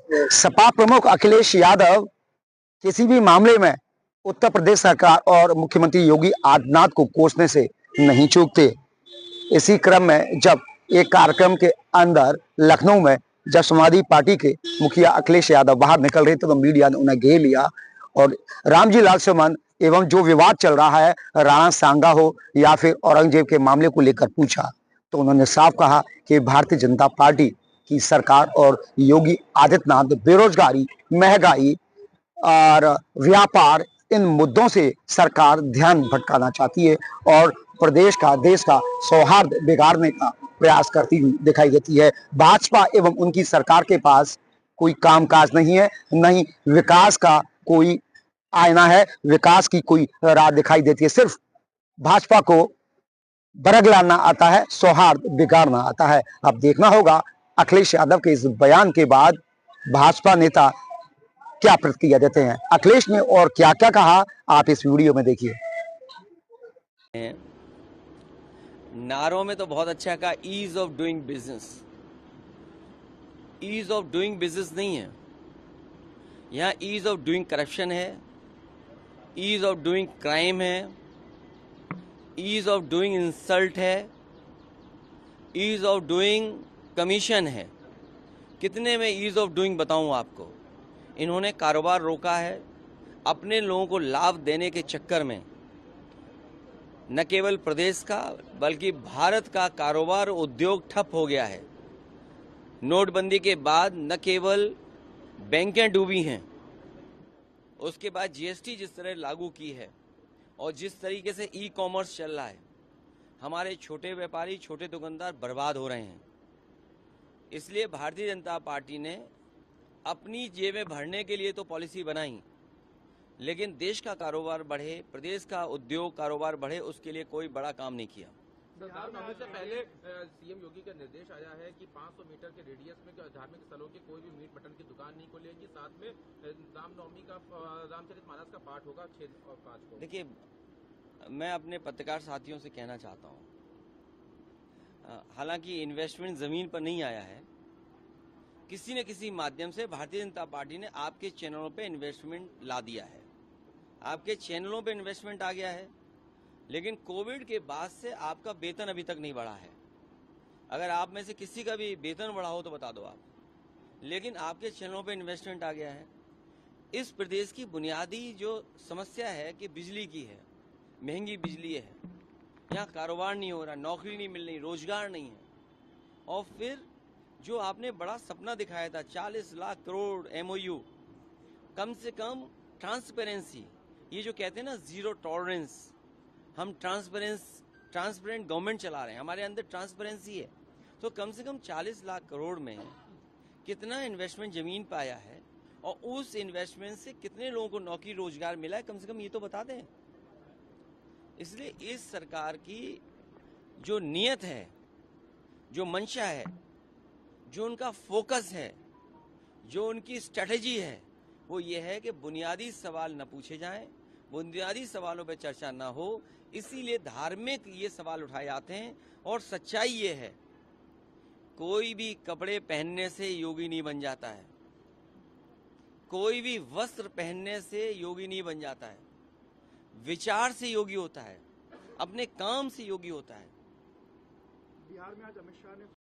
सपा प्रमुख अखिलेश यादव किसी भी मामले में उत्तर प्रदेश सरकार और मुख्यमंत्री योगी आदित्यनाथ को कोसने से नहीं चूकते। इसी क्रम में जब एक कार्यक्रम के अंदर लखनऊ में जब समाजवादी पार्टी के मुखिया अखिलेश यादव बाहर निकल रहे थे तो मीडिया ने उन्हें घेर लिया और रामजी लाल चौहान एवं जो विवाद चल रहा है राणा सांगा हो या फिर औरंगजेब के मामले को लेकर पूछा तो उन्होंने साफ कहा कि भारतीय जनता पार्टी की सरकार और योगी आदित्यनाथ बेरोजगारी, महंगाई और व्यापार इन मुद्दों से सरकार ध्यान भटकाना चाहती है और प्रदेश का, देश का सौहार्द बिगाड़ने का प्रयास करती हुई दिखाई देती है। भाजपा एवं उनकी सरकार के पास कोई कामकाज नहीं है, न ही विकास का कोई आईना है, विकास की कोई राह दिखाई देती है। सिर्फ भाजपा को बरगलाना आता है, सौहार्द बिगाड़ना आता है। अब देखना होगा अखिलेश यादव के इस बयान के बाद भाजपा नेता क्या प्रतिक्रिया देते हैं। अखिलेश ने और क्या क्या कहा आप इस वीडियो में देखिए। नारों में तो बहुत अच्छा कहा, ease of doing business. Ease of doing business नहीं है, यहाँ ईज ऑफ डूइंग करप्शन है, ईज ऑफ डूइंग क्राइम है, ईज ऑफ डूइंग इंसल्ट है, ईज ऑफ डूइंग कमीशन है। कितने में ईज ऑफ डूइंग बताऊं आपको। इन्होंने कारोबार रोका है, अपने लोगों को लाभ देने के चक्कर में न केवल प्रदेश का बल्कि भारत का कारोबार उद्योग ठप हो गया है। नोटबंदी के बाद न केवल बैंकें डूबी हैं, उसके बाद जीएसटी जिस तरह लागू की है और जिस तरीके से ई कॉमर्स चल रहा है, हमारे छोटे व्यापारी, छोटे दुकानदार बर्बाद हो रहे हैं। इसलिए भारतीय जनता पार्टी ने अपनी जेबें भरने के लिए तो पॉलिसी बनाई, लेकिन देश का कारोबार बढ़े, प्रदेश का उद्योग कारोबार बढ़े, उसके लिए कोई बड़ा काम नहीं किया। से पहले सीएम योगी का निर्देश आया है कि 500 मीटर के रेडियस में धार्मिक स्थलों के कोई भी मीट मटन की दुकान नहीं खोलेगी। साथ में रामनवमी का, रामचरितमानस का पाठ होगा 6 और 5 को। देखिए, मैं अपने पत्रकार साथियों से कहना चाहता हूँ, हालांकि इन्वेस्टमेंट जमीन पर नहीं आया है, किसी न किसी माध्यम से भारतीय जनता पार्टी ने आपके चैनलों पे इन्वेस्टमेंट ला दिया है, आपके चैनलों पे इन्वेस्टमेंट आ गया है। लेकिन कोविड के बाद से आपका वेतन अभी तक नहीं बढ़ा है। अगर आप में से किसी का भी वेतन बढ़ा हो तो बता दो आप, लेकिन आपके चैनलों पे इन्वेस्टमेंट आ गया है। इस प्रदेश की बुनियादी जो समस्या है कि बिजली की है, महंगी बिजली है, यहाँ कारोबार नहीं हो रहा, नौकरी नहीं मिल रही, रोजगार नहीं है। और फिर जो आपने बड़ा सपना दिखाया था 40 लाख करोड़ एमओयू, कम से कम ट्रांसपेरेंसी, ये जो कहते हैं ना जीरो टॉलरेंस, हम ट्रांसपेरेंट गवर्नमेंट चला रहे हैं, हमारे अंदर ट्रांसपेरेंसी है, तो कम से कम 40 लाख करोड़ में कितना इन्वेस्टमेंट जमीन पे आया है और उस इन्वेस्टमेंट से कितने लोगों को नौकरी रोजगार मिला है, कम से कम ये तो बता दें। इसलिए इस सरकार की जो नीयत है, जो मंशा है, जो उनका फोकस है, जो उनकी स्ट्रेटेजी है, वो ये है कि बुनियादी सवाल न पूछे जाएं, बुनियादी सवालों पे चर्चा ना हो। इसीलिए धार्मिक ये सवाल उठाए जाते हैं। और सच्चाई ये है, कोई भी कपड़े पहनने से योगी नहीं बन जाता है, कोई भी वस्त्र पहनने से योगी नहीं बन जाता है। विचार से योगी होता है, अपने काम से योगी होता है। बिहार में आज अमित शाह ने